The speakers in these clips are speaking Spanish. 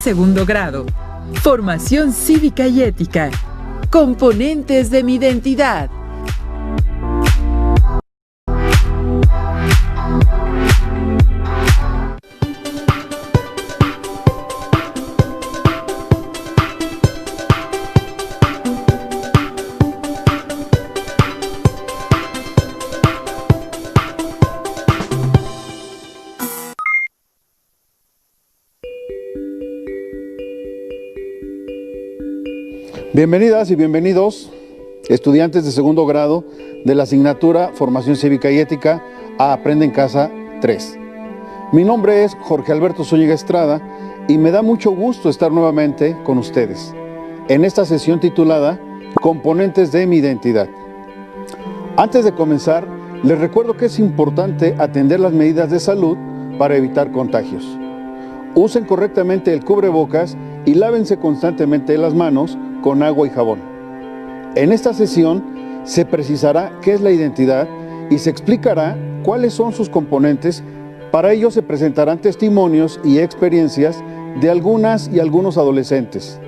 segundo grado. Formación cívica y ética. Componentes de mi identidad. Bienvenidas y bienvenidos, estudiantes de segundo grado de la asignatura Formación Cívica y Ética a Aprende en Casa 3. Mi nombre es Jorge Alberto Zúñiga Estrada y me da mucho gusto estar nuevamente con ustedes en esta sesión titulada Componentes de mi identidad. Antes de comenzar, les recuerdo que es importante atender las medidas de salud para evitar contagios. Usen correctamente el cubrebocas y lávense constantemente las manos con agua y jabón. En esta sesión se precisará qué es la identidad y se explicará cuáles son sus componentes. Para ello se presentarán testimonios y experiencias de algunas y algunos adolescentes.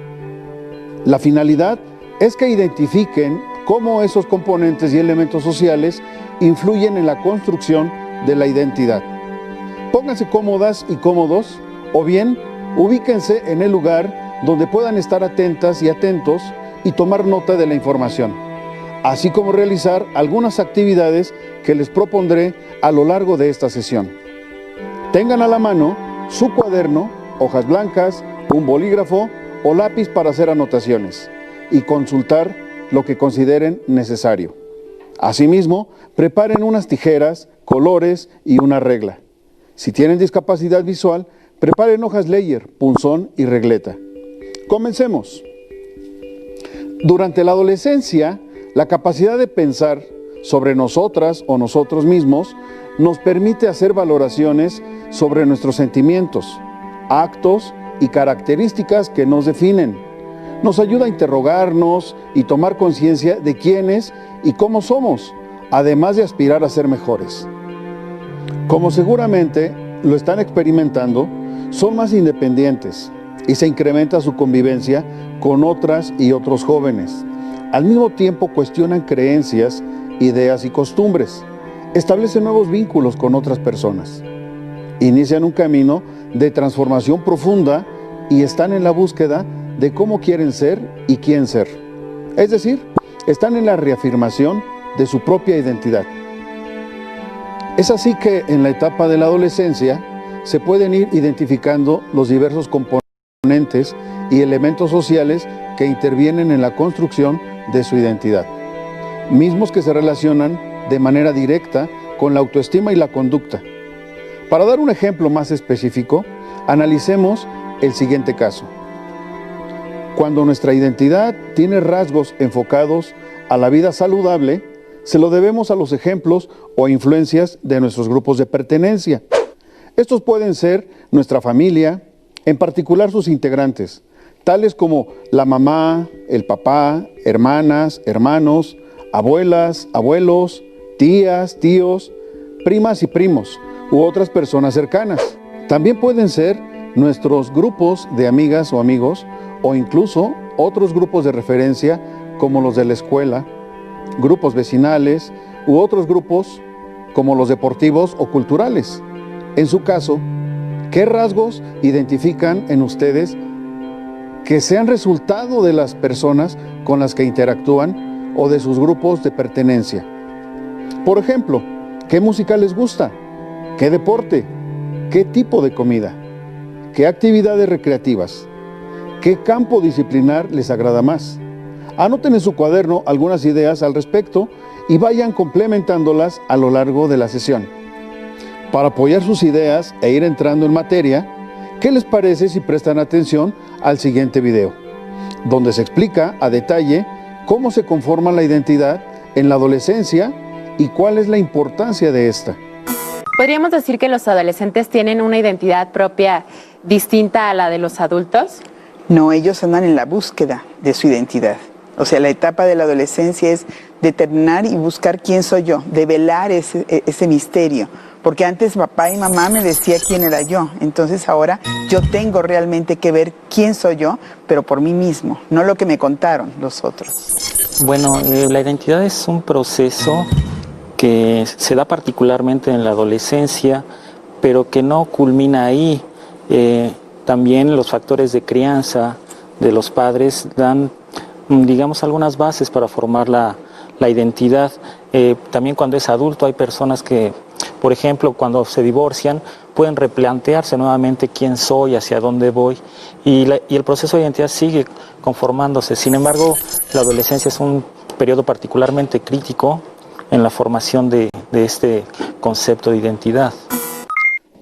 La finalidad es que identifiquen cómo esos componentes y elementos sociales influyen en la construcción de la identidad. Pónganse cómodas y cómodos, o bien ubíquense en el lugar donde puedan estar atentas y atentos y tomar nota de la información, así como realizar algunas actividades que les propondré a lo largo de esta sesión. Tengan a la mano su cuaderno, hojas blancas, un bolígrafo o lápiz para hacer anotaciones y consultar lo que consideren necesario. Asimismo, preparen unas tijeras, colores y una regla. Si tienen discapacidad visual, preparen hojas Leyer, punzón y regleta. Comencemos. Durante la adolescencia, la capacidad de pensar sobre nosotras o nosotros mismos nos permite hacer valoraciones sobre nuestros sentimientos, actos y características que nos definen. Nos ayuda a interrogarnos y tomar conciencia de quiénes y cómo somos, además de aspirar a ser mejores. Como seguramente lo están experimentando, son más independientes y se incrementa su convivencia con otras y otros jóvenes. Al mismo tiempo cuestionan creencias, ideas y costumbres. Establecen nuevos vínculos con otras personas. Inician un camino de transformación profunda y están en la búsqueda de cómo quieren ser y quién ser. Es decir, están en la reafirmación de su propia identidad. Es así que en la etapa de la adolescencia se pueden ir identificando los diversos componentes y elementos sociales que intervienen en la construcción de su identidad, mismos que se relacionan de manera directa con la autoestima y la conducta. Para dar un ejemplo más específico, analicemos el siguiente caso. Cuando nuestra identidad tiene rasgos enfocados a la vida saludable, se lo debemos a los ejemplos o influencias de nuestros grupos de pertenencia. Estos pueden ser nuestra familia, en particular sus integrantes, tales como la mamá, el papá, hermanas, hermanos, abuelas, abuelos, tías, tíos, primas y primos, u otras personas cercanas. También pueden ser nuestros grupos de amigas o amigos, o incluso otros grupos de referencia como los de la escuela, grupos vecinales, u otros grupos como los deportivos o culturales. En su caso, ¿qué rasgos identifican en ustedes que sean resultado de las personas con las que interactúan o de sus grupos de pertenencia? Por ejemplo, ¿qué música les gusta? ¿Qué deporte? ¿Qué tipo de comida? ¿Qué actividades recreativas? ¿Qué campo disciplinar les agrada más? Anoten en su cuaderno algunas ideas al respecto y vayan complementándolas a lo largo de la sesión. Para apoyar sus ideas e ir entrando en materia, ¿qué les parece si prestan atención al siguiente video, donde se explica a detalle cómo se conforma la identidad en la adolescencia y cuál es la importancia de esta? ¿Podríamos decir que los adolescentes tienen una identidad propia distinta a la de los adultos? No, ellos andan en la búsqueda de su identidad. O sea, la etapa de la adolescencia es determinar y buscar quién soy yo, develar ese misterio. Porque antes papá y mamá me decían quién era yo. Entonces ahora yo tengo realmente que ver quién soy yo, pero por mí mismo, no lo que me contaron los otros. Bueno, la identidad es un proceso que se da particularmente en la adolescencia, pero que no culmina ahí. También los factores de crianza de los padres dan, digamos, algunas bases para formar la identidad. También cuando es adulto hay personas que, por ejemplo, cuando se divorcian, pueden replantearse nuevamente quién soy, hacia dónde voy, y el proceso de identidad sigue conformándose. Sin embargo, la adolescencia es un periodo particularmente crítico en la formación de este concepto de identidad.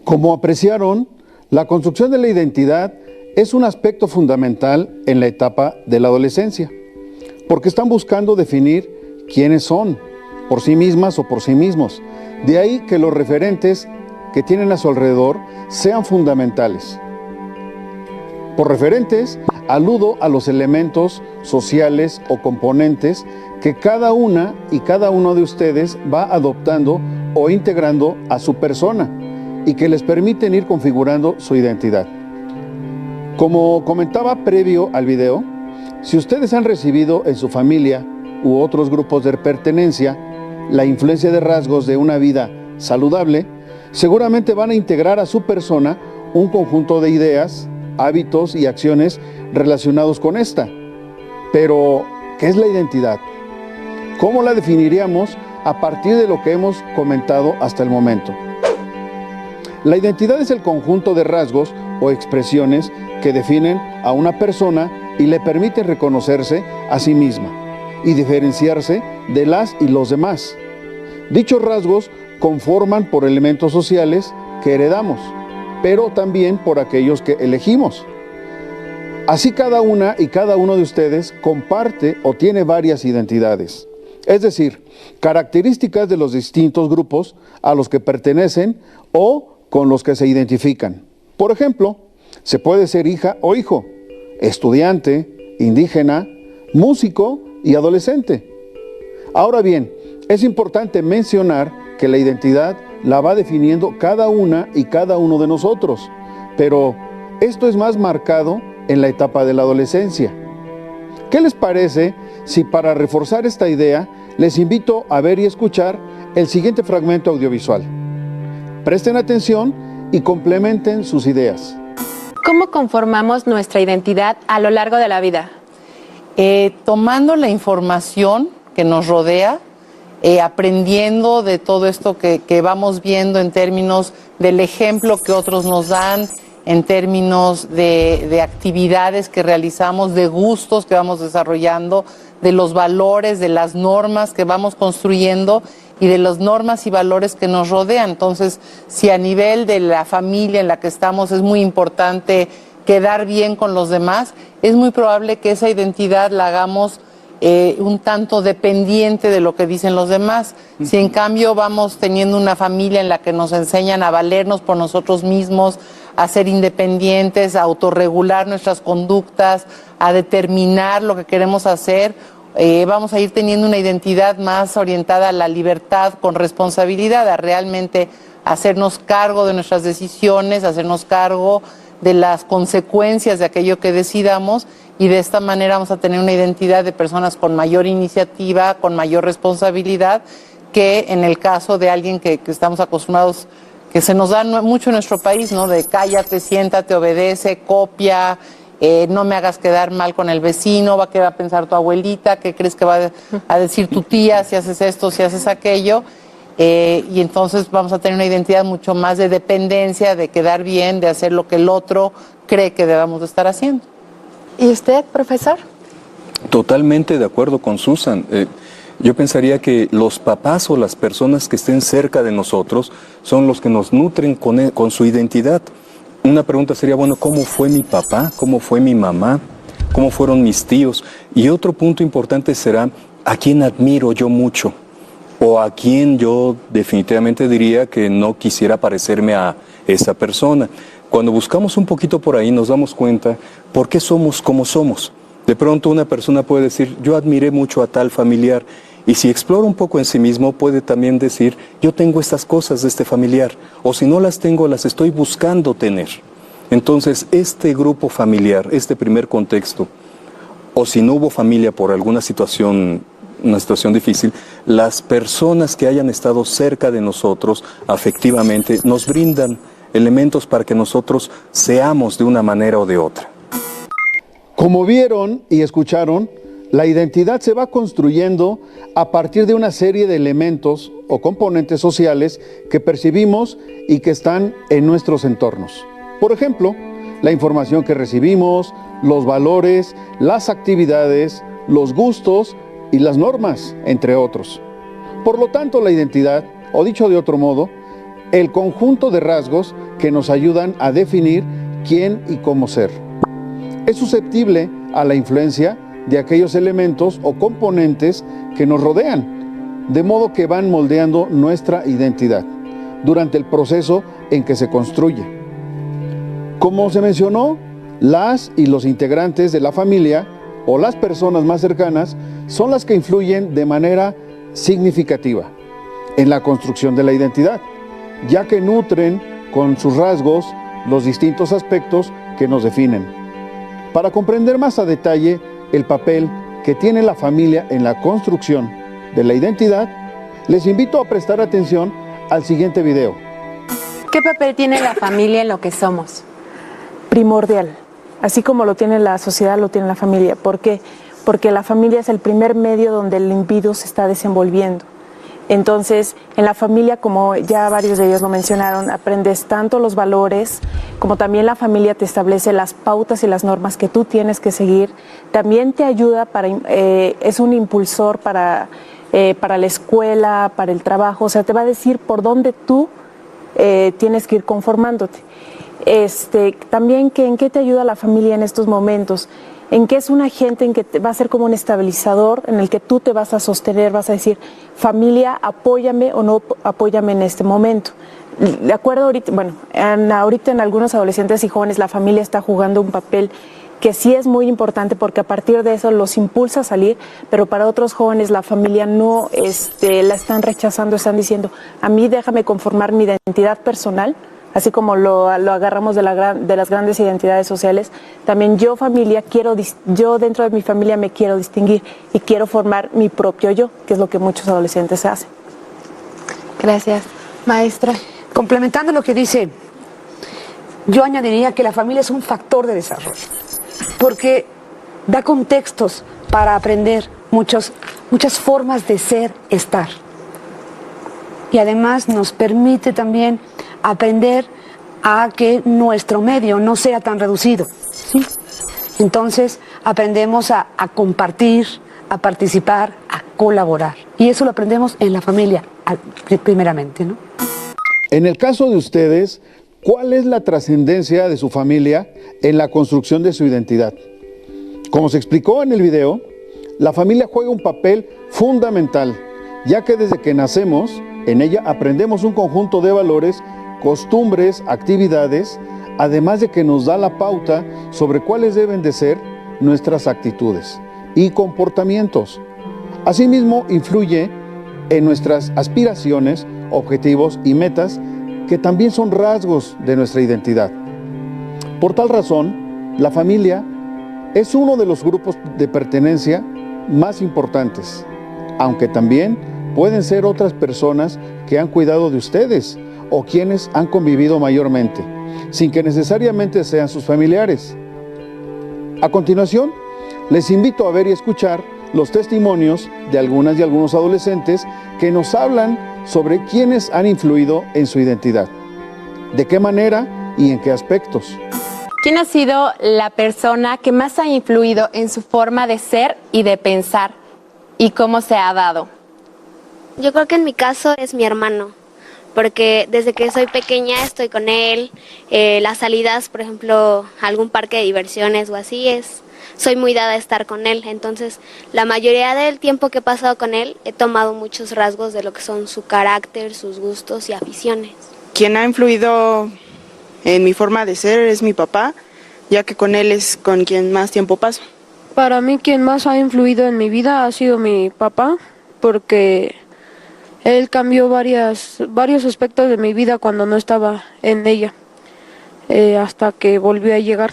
Como apreciaron, la construcción de la identidad es un aspecto fundamental en la etapa de la adolescencia, porque están buscando definir quiénes son, por sí mismas o por sí mismos. De ahí que los referentes que tienen a su alrededor sean fundamentales. Por referentes, aludo a los elementos sociales o componentes que cada una y cada uno de ustedes va adoptando o integrando a su persona y que les permiten ir configurando su identidad. Como comentaba previo al video, si ustedes han recibido en su familia u otros grupos de pertenencia la influencia de rasgos de una vida saludable, seguramente van a integrar a su persona un conjunto de ideas, hábitos y acciones relacionados con esta. Pero, ¿qué es la identidad? ¿Cómo la definiríamos a partir de lo que hemos comentado hasta el momento? La identidad es el conjunto de rasgos o expresiones que definen a una persona y le permiten reconocerse a sí misma y diferenciarse de las y los demás. Dichos rasgos conforman por elementos sociales que heredamos, pero también por aquellos que elegimos. Así cada una y cada uno de ustedes comparte o tiene varias identidades, es decir, características de los distintos grupos a los que pertenecen o con los que se identifican. Por ejemplo, se puede ser hija o hijo, estudiante, indígena, músico y adolescente. Ahora bien, es importante mencionar que la identidad la va definiendo cada una y cada uno de nosotros, pero esto es más marcado en la etapa de la adolescencia. ¿Qué les parece si para reforzar esta idea les invito a ver y escuchar el siguiente fragmento audiovisual? Presten atención y complementen sus ideas. ¿Cómo conformamos nuestra identidad a lo largo de la vida? Tomando la información que nos rodea, aprendiendo de todo esto que vamos viendo en términos del ejemplo que otros nos dan, en términos de actividades que realizamos, de gustos que vamos desarrollando, de los valores, de las normas que vamos construyendo y de las normas y valores que nos rodean. Entonces, si a nivel de la familia en la que estamos es muy importante quedar bien con los demás, es muy probable que esa identidad la hagamos un tanto dependiente de lo que dicen los demás. Si en cambio vamos teniendo una familia en la que nos enseñan a valernos por nosotros mismos, a ser independientes, a autorregular nuestras conductas, a determinar lo que queremos hacer, vamos a ir teniendo una identidad más orientada a la libertad con responsabilidad, a realmente hacernos cargo de nuestras decisiones, hacernos cargo de las consecuencias de aquello que decidamos, y de esta manera vamos a tener una identidad de personas con mayor iniciativa, con mayor responsabilidad, que en el caso de alguien que estamos acostumbrados, que se nos da mucho en nuestro país, ¿no? De cállate, siéntate, obedece, copia, no me hagas quedar mal con el vecino, qué va a pensar tu abuelita, qué crees que va a decir tu tía si haces esto, si haces aquello. Y entonces vamos a tener una identidad mucho más de dependencia, de quedar bien, de hacer lo que el otro cree que debamos de estar haciendo. ¿Y usted, profesor? Totalmente de acuerdo con Susan. Yo pensaría que los papás o las personas que estén cerca de nosotros son los que nos nutren con su identidad. Una pregunta sería, bueno, ¿cómo fue mi papá? ¿Cómo fue mi mamá? ¿Cómo fueron mis tíos? Y otro punto importante será, ¿a quién admiro yo mucho? O a quién yo definitivamente diría que no quisiera parecerme a esa persona. Cuando buscamos un poquito por ahí nos damos cuenta por qué somos como somos. De pronto una persona puede decir, yo admiré mucho a tal familiar, y si explora un poco en sí mismo puede también decir, yo tengo estas cosas de este familiar, o si no las tengo, las estoy buscando tener. Entonces, este grupo familiar, este primer contexto, o si no hubo familia por alguna situación, una situación difícil, las personas que hayan estado cerca de nosotros afectivamente nos brindan elementos para que nosotros seamos de una manera o de otra. Como vieron y escucharon, la identidad se va construyendo a partir de una serie de elementos o componentes sociales que percibimos y que están en nuestros entornos. Por ejemplo, la información que recibimos, los valores, las actividades, los gustos y las normas, entre otros. Por lo tanto, la identidad, o dicho de otro modo, el conjunto de rasgos que nos ayudan a definir quién y cómo ser. Es susceptible a la influencia de aquellos elementos o componentes que nos rodean, de modo que van moldeando nuestra identidad durante el proceso en que se construye. Como se mencionó, las y los integrantes de la familia o las personas más cercanas son las que influyen de manera significativa en la construcción de la identidad, ya que nutren con sus rasgos los distintos aspectos que nos definen. Para comprender más a detalle el papel que tiene la familia en la construcción de la identidad, les invito a prestar atención al siguiente video. ¿Qué papel tiene la familia en lo que somos? Primordial. Así como lo tiene la sociedad, lo tiene la familia. ¿Por qué? Porque la familia es el primer medio donde el individuo se está desenvolviendo. Entonces, en la familia, como ya varios de ellos lo mencionaron, aprendes tanto los valores, como también la familia te establece las pautas y las normas que tú tienes que seguir. También te ayuda, es un impulsor para la escuela, para el trabajo. O sea, te va a decir por dónde tú tienes que ir conformándote. También en qué te ayuda la familia en estos momentos, en qué es un agente en que va a ser como un estabilizador en el que tú te vas a sostener, vas a decir, familia, apóyame o no apóyame en este momento. De acuerdo, ahorita en algunos adolescentes y jóvenes la familia está jugando un papel que sí es muy importante porque a partir de eso los impulsa a salir, pero para otros jóvenes la familia no la están rechazando, están diciendo, a mí déjame conformar mi identidad personal. Así como lo agarramos de las grandes identidades sociales, también yo dentro de mi familia me quiero distinguir y quiero formar mi propio yo, que es lo que muchos adolescentes hacen. Gracias. Maestra. Complementando lo que dice, yo añadiría que la familia es un factor de desarrollo, porque da contextos para aprender muchas formas de ser, estar. Y además nos permite también aprender a que nuestro medio no sea tan reducido, ¿sí? Entonces aprendemos a compartir, a participar, a colaborar. Y eso lo aprendemos en la familia, primeramente, ¿no? En el caso de ustedes, ¿cuál es la trascendencia de su familia en la construcción de su identidad? Como se explicó en el video, la familia juega un papel fundamental, ya que desde que nacemos, en ella aprendemos un conjunto de valores, costumbres, actividades, además de que nos da la pauta sobre cuáles deben de ser nuestras actitudes y comportamientos. Asimismo, influye en nuestras aspiraciones, objetivos y metas, que también son rasgos de nuestra identidad. Por tal razón, la familia es uno de los grupos de pertenencia más importantes, aunque también pueden ser otras personas que han cuidado de ustedes o quienes han convivido mayormente, sin que necesariamente sean sus familiares. A continuación, les invito a ver y escuchar los testimonios de algunas y algunos adolescentes que nos hablan sobre quiénes han influido en su identidad, de qué manera y en qué aspectos. ¿Quién ha sido la persona que más ha influido en su forma de ser y de pensar? ¿Y cómo se ha dado? Yo creo que en mi caso es mi hermano, porque desde que soy pequeña estoy con él. Las salidas, por ejemplo, a algún parque de diversiones o así, soy muy dada a estar con él. Entonces, la mayoría del tiempo que he pasado con él, he tomado muchos rasgos de lo que son su carácter, sus gustos y aficiones. Quien ha influido en mi forma de ser es mi papá, ya que con él es con quien más tiempo paso. Para mí quien más ha influido en mi vida ha sido mi papá, porque él cambió varios aspectos de mi vida cuando no estaba en ella, hasta que volvió a llegar.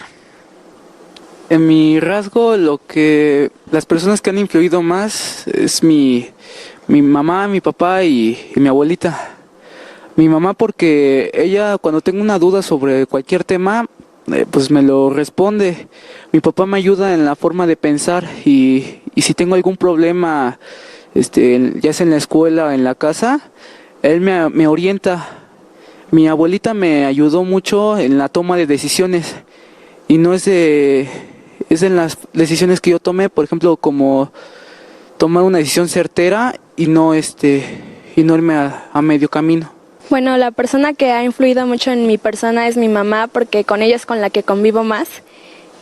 En mi rasgo, las personas que han influido más es mi mamá, mi papá y mi abuelita. Mi mamá porque ella cuando tengo una duda sobre cualquier tema, pues me lo responde. Mi papá me ayuda en la forma de pensar y si tengo algún problema, ya sea en la escuela o en la casa, él me orienta. Mi abuelita me ayudó mucho en la toma de decisiones y no es en las decisiones que yo tomé, por ejemplo, como tomar una decisión certera y no irme a medio camino. Bueno, la persona que ha influido mucho en mi persona es mi mamá, porque con ella es con la que convivo más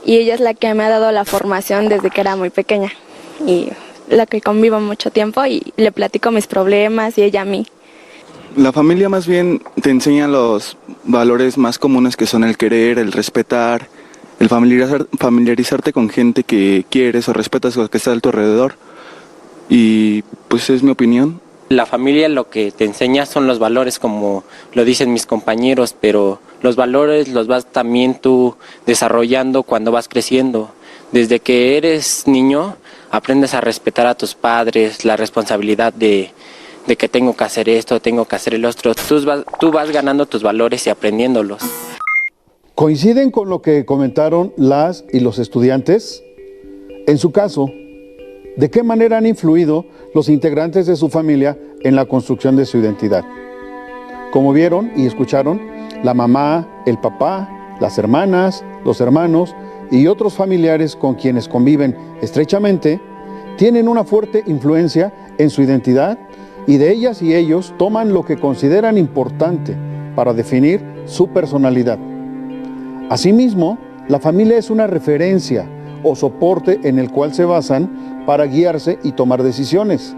y ella es la que me ha dado la formación desde que era muy pequeña y la que convivo mucho tiempo y le platico mis problemas y ella a mí. La familia más bien te enseña los valores más comunes que son el querer, el respetar, el familiarizarte con gente que quieres o respetas o que está a tu alrededor. Y pues es mi opinión. La familia lo que te enseña son los valores, como lo dicen mis compañeros, pero los valores los vas también tú desarrollando cuando vas creciendo. Desde que eres niño aprendes a respetar a tus padres, la responsabilidad de que tengo que hacer esto, tengo que hacer el otro. Tú vas ganando tus valores y aprendiéndolos. ¿Coinciden con lo que comentaron las y los estudiantes? En su caso, ¿de qué manera han influido los integrantes de su familia en la construcción de su identidad? Como vieron y escucharon, la mamá, el papá, las hermanas, los hermanos y otros familiares con quienes conviven estrechamente tienen una fuerte influencia en su identidad y de ellas y ellos toman lo que consideran importante para definir su personalidad. Asimismo, la familia es una referencia o soporte en el cual se basan para guiarse y tomar decisiones.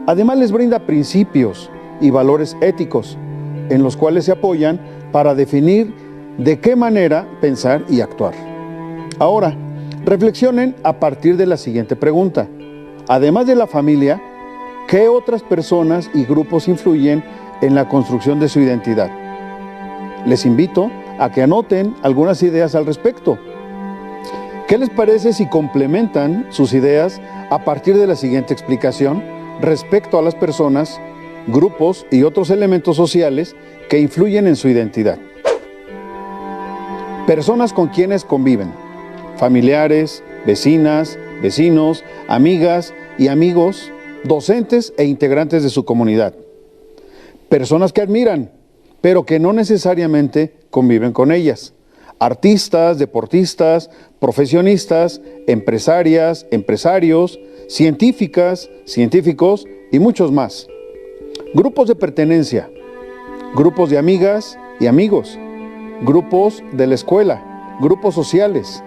Además, les brinda principios y valores éticos en los cuales se apoyan para definir de qué manera pensar y actuar. Ahora, reflexionen a partir de la siguiente pregunta. Además de la familia, ¿qué otras personas y grupos influyen en la construcción de su identidad? Les invito a que anoten algunas ideas al respecto. ¿Qué les parece si complementan sus ideas a partir de la siguiente explicación respecto a las personas, grupos y otros elementos sociales que influyen en su identidad? Personas con quienes conviven: familiares, vecinas, vecinos, amigas y amigos, docentes e integrantes de su comunidad. Personas que admiran, pero que no necesariamente conviven con ellas. Artistas, deportistas, profesionistas, empresarias, empresarios, científicas, científicos y muchos más. Grupos de pertenencia, grupos de amigas y amigos, grupos de la escuela, grupos sociales,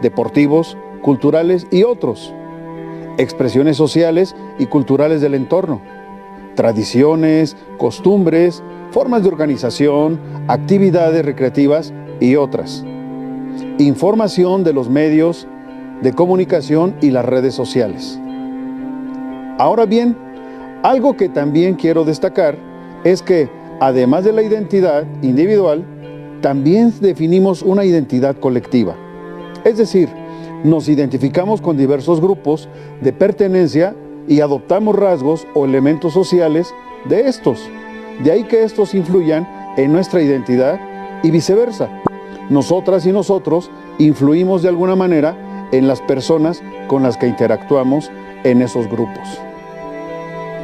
deportivos, culturales y otros. Expresiones sociales y culturales del entorno, tradiciones, costumbres, formas de organización, actividades recreativas y otras. Información de los medios de comunicación y las redes sociales. Ahora bien, algo que también quiero destacar es que, además de la identidad individual, también definimos una identidad colectiva. Es decir, nos identificamos con diversos grupos de pertenencia y adoptamos rasgos o elementos sociales de estos. De ahí que estos influyan en nuestra identidad y viceversa. Nosotras y nosotros influimos de alguna manera en las personas con las que interactuamos en esos grupos.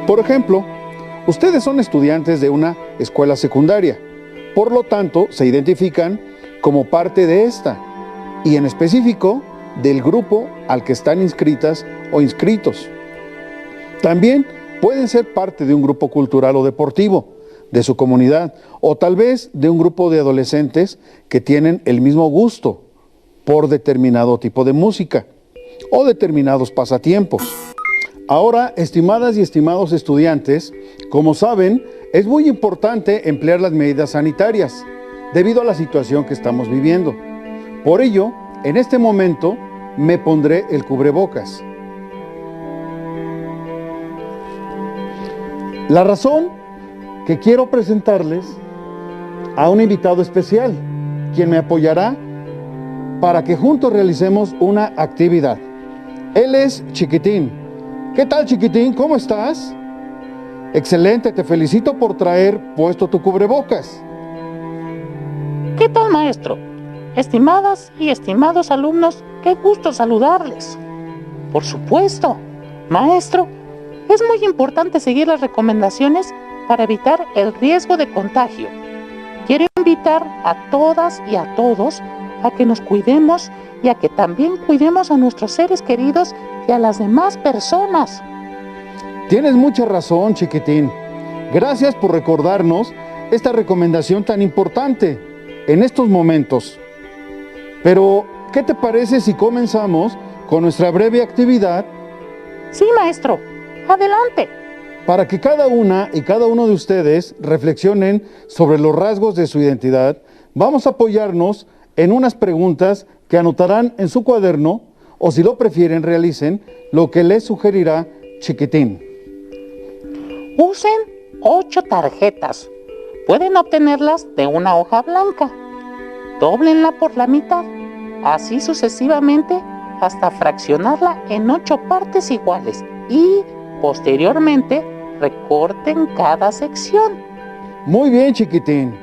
Por ejemplo, ustedes son estudiantes de una escuela secundaria, por lo tanto se identifican como parte de esta y en específico del grupo al que están inscritas o inscritos. También pueden ser parte de un grupo cultural o deportivo de su comunidad, o tal vez de un grupo de adolescentes que tienen el mismo gusto por determinado tipo de música o determinados pasatiempos. Ahora, estimadas y estimados estudiantes, como saben, es muy importante emplear las medidas sanitarias debido a la situación que estamos viviendo. Por ello, en este momento me pondré el cubrebocas? La razón que quiero presentarles a un invitado especial, quien me apoyará para que juntos realicemos una actividad. Él es Chiquitín. ¿Qué tal, Chiquitín? ¿Cómo estás? Excelente, te felicito por traer puesto tu cubrebocas. ¿Qué tal, maestro? Estimadas y estimados alumnos, qué gusto saludarles. Por supuesto, maestro, es muy importante seguir las recomendaciones para evitar el riesgo de contagio. Quiero invitar a todas y a todos a que nos cuidemos y a que también cuidemos a nuestros seres queridos y a las demás personas. Tienes mucha razón, Chiquitín. Gracias por recordarnos esta recomendación tan importante en estos momentos. Pero, ¿qué te parece si comenzamos con nuestra breve actividad? Sí, maestro. Adelante. Para que cada una y cada uno de ustedes reflexionen sobre los rasgos de su identidad, vamos a apoyarnos en unas preguntas que anotarán en su cuaderno o, si lo prefieren, realicen lo que les sugerirá Chiquitín. Usen 8 tarjetas. Pueden obtenerlas de una hoja blanca. Dóblenla por la mitad, así sucesivamente hasta fraccionarla en 8 partes iguales y posteriormente recorten cada sección. Muy bien, Chiquitín.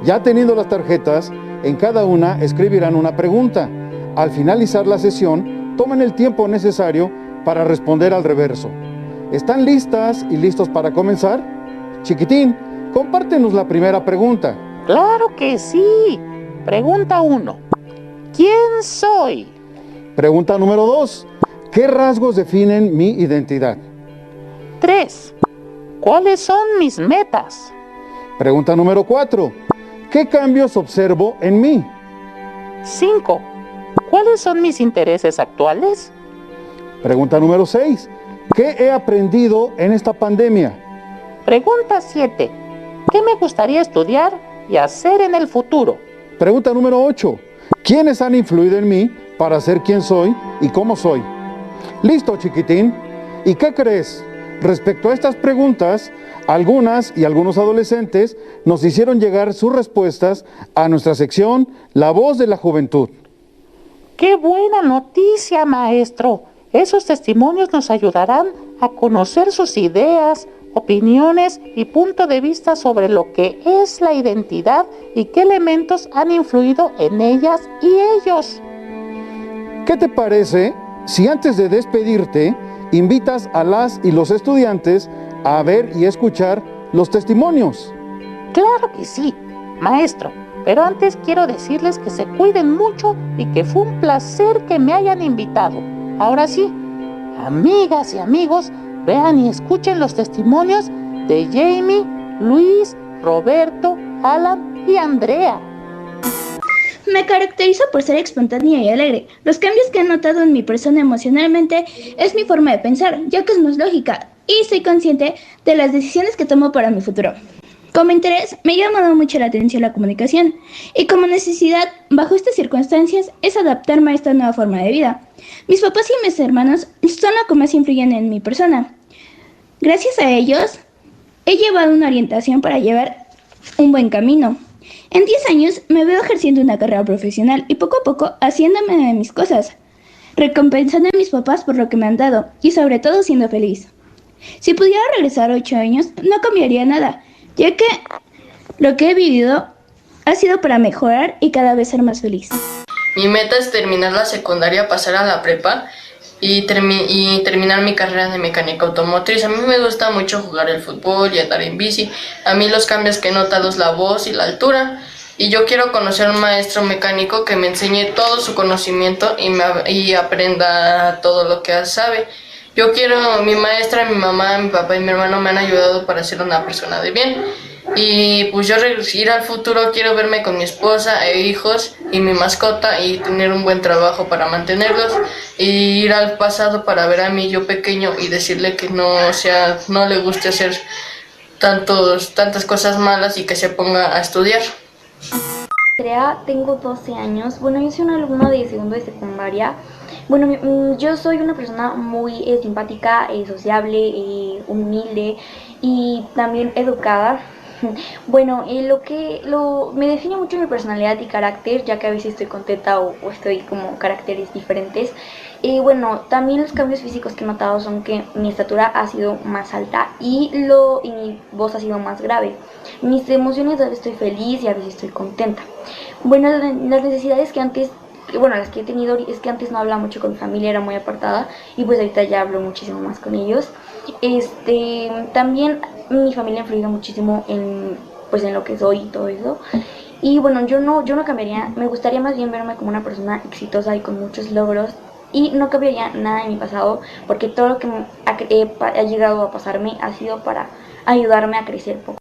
Ya teniendo las tarjetas, en cada una escribirán una pregunta. Al finalizar la sesión, tomen el tiempo necesario para responder al reverso. ¿Están listas y listos para comenzar? Chiquitín, compártenos la primera pregunta. ¡Claro que sí! Pregunta 1. ¿Quién soy? Pregunta número 2. ¿Qué rasgos definen mi identidad? 3. ¿Cuáles son mis metas? Pregunta número 4. ¿Qué cambios observo en mí? 5. ¿Cuáles son mis intereses actuales? Pregunta número 6. ¿Qué he aprendido en esta pandemia? Pregunta 7. ¿Qué me gustaría estudiar y hacer en el futuro? Pregunta número 8. ¿Quiénes han influido en mí para ser quien soy y cómo soy? Listo, Chiquitín. ¿Y qué crees? Respecto a estas preguntas, algunas y algunos adolescentes nos hicieron llegar sus respuestas a nuestra sección La Voz de la Juventud. ¡Qué buena noticia, maestro! Esos testimonios nos ayudarán a conocer sus ideas, opiniones y punto de vista sobre lo que es la identidad y qué elementos han influido en ellas y ellos. ¿Qué te parece si antes de despedirte invitas a las y los estudiantes a ver y escuchar los testimonios? Claro que sí, maestro. Pero antes quiero decirles que se cuiden mucho y que fue un placer que me hayan invitado. Ahora sí, amigas y amigos, vean y escuchen los testimonios de Jamie, Luis, Roberto, Alan y Andrea. Me caracterizo por ser espontánea y alegre. Los cambios que he notado en mi persona emocionalmente es mi forma de pensar, ya que es más lógica y soy consciente de las decisiones que tomo para mi futuro. Como interés, me ha llamado mucho la atención la comunicación y como necesidad, bajo estas circunstancias, es adaptarme a esta nueva forma de vida. Mis papás y mis hermanos son lo que más influyen en mi persona. Gracias a ellos, he llevado una orientación para llevar un buen camino. En 10 años me veo ejerciendo una carrera profesional y poco a poco haciéndome de mis cosas, recompensando a mis papás por lo que me han dado y sobre todo siendo feliz. Si pudiera regresar 8 años, no cambiaría nada, ya que lo que he vivido ha sido para mejorar y cada vez ser más feliz. Mi meta es terminar la secundaria, pasar a la prepa y terminar mi carrera de mecánica automotriz. A mí me gusta mucho jugar el fútbol y andar en bici. A mí los cambios que he notado es la voz y la altura. Y yo quiero conocer a un maestro mecánico que me enseñe todo su conocimiento y aprenda todo lo que sabe. Yo quiero, mi maestra, mi mamá, mi papá y mi hermano me han ayudado para ser una persona de bien. Y pues yo ir al futuro quiero verme con mi esposa e hijos y mi mascota y tener un buen trabajo para mantenerlos. Y ir al pasado para ver a mi yo pequeño y decirle que no le guste hacer tantas cosas malas y que se ponga a estudiar. Andrea, tengo 12 años. Bueno, yo soy un alumno de segundo de secundaria Bueno, yo soy una persona muy simpática, sociable, humilde y también educada. Bueno, me define mucho mi personalidad y carácter, ya que a veces estoy contenta o estoy como caracteres diferentes. Bueno, también los cambios físicos que he notado son que mi estatura ha sido más alta y mi voz ha sido más grave. Mis emociones, a veces estoy feliz y a veces estoy contenta. Bueno, las necesidades que antes, las que he tenido es que antes no hablaba mucho con mi familia, era muy apartada y pues ahorita ya hablo muchísimo más con ellos. También mi familia ha influido muchísimo en lo que soy y todo eso. Y bueno, yo no cambiaría, me gustaría más bien verme como una persona exitosa y con muchos logros. Y no cambiaría nada de mi pasado, porque todo lo que ha llegado a pasarme ha sido para ayudarme a crecer poco.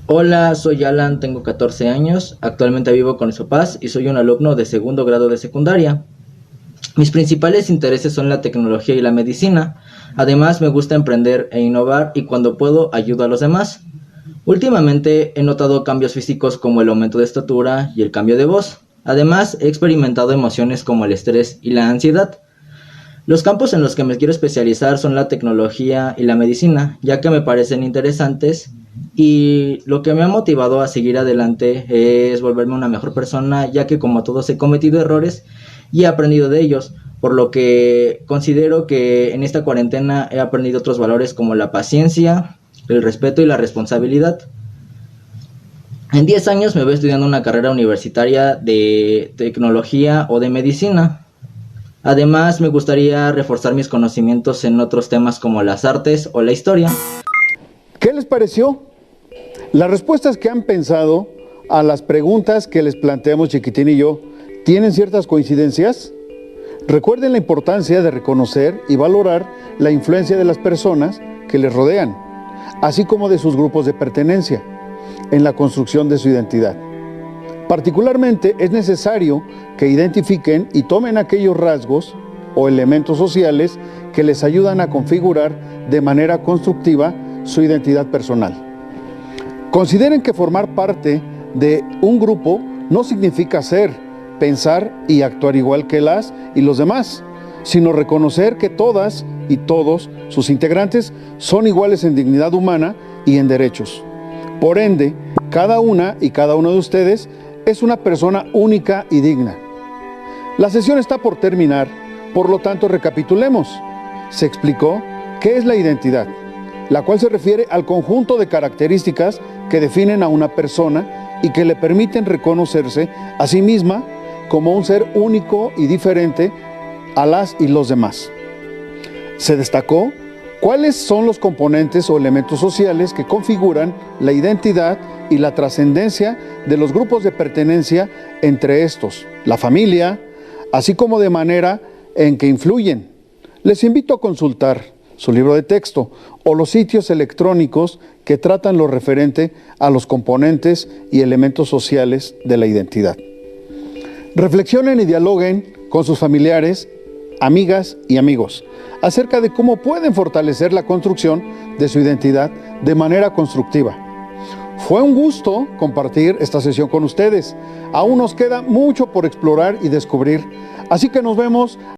Hola, soy Alan, tengo 14 años, actualmente vivo con mis papás y soy un alumno de segundo grado de secundaria. Mis principales intereses son la tecnología y la medicina. Además, me gusta emprender e innovar y cuando puedo ayudo a los demás. Últimamente he notado cambios físicos como el aumento de estatura y el cambio de voz. Además, he experimentado emociones como el estrés y la ansiedad. Los campos en los que me quiero especializar son la tecnología y la medicina, ya que me parecen interesantes, y lo que me ha motivado a seguir adelante es volverme una mejor persona, ya que como todos he cometido errores y he aprendido de ellos, por lo que considero que en esta cuarentena he aprendido otros valores como la paciencia, el respeto y la responsabilidad. En 10 años me veo estudiando una carrera universitaria de tecnología o de medicina. Además, me gustaría reforzar mis conocimientos en otros temas como las artes o la historia. ¿Qué les pareció? Las respuestas que han pensado a las preguntas que les planteamos Chiquitín y yo, ¿tienen ciertas coincidencias? Recuerden la importancia de reconocer y valorar la influencia de las personas que les rodean, así como de sus grupos de pertenencia, en la construcción de su identidad. Particularmente es necesario que identifiquen y tomen aquellos rasgos o elementos sociales que les ayudan a configurar de manera constructiva su identidad personal. Consideren que formar parte de un grupo no significa ser, pensar y actuar igual que las y los demás, sino reconocer que todas y todos sus integrantes son iguales en dignidad humana y en derechos. Por ende, cada una y cada uno de ustedes es una persona única y digna. La sesión está por terminar, por lo tanto recapitulemos. Se explicó qué es la identidad, la cual se refiere al conjunto de características que definen a una persona y que le permiten reconocerse a sí misma como un ser único y diferente a las y los demás. Se destacó cuáles son los componentes o elementos sociales que configuran la identidad y la trascendencia de los grupos de pertenencia, entre estos, la familia, así como de manera en que influyen. Les invito a consultar su libro de texto o los sitios electrónicos que tratan lo referente a los componentes y elementos sociales de la identidad. Reflexionen y dialoguen con sus familiares, amigas y amigos acerca de cómo pueden fortalecer la construcción de su identidad de manera constructiva. Fue un gusto compartir esta sesión con ustedes. Aún nos queda mucho por explorar y descubrir, así que nos vemos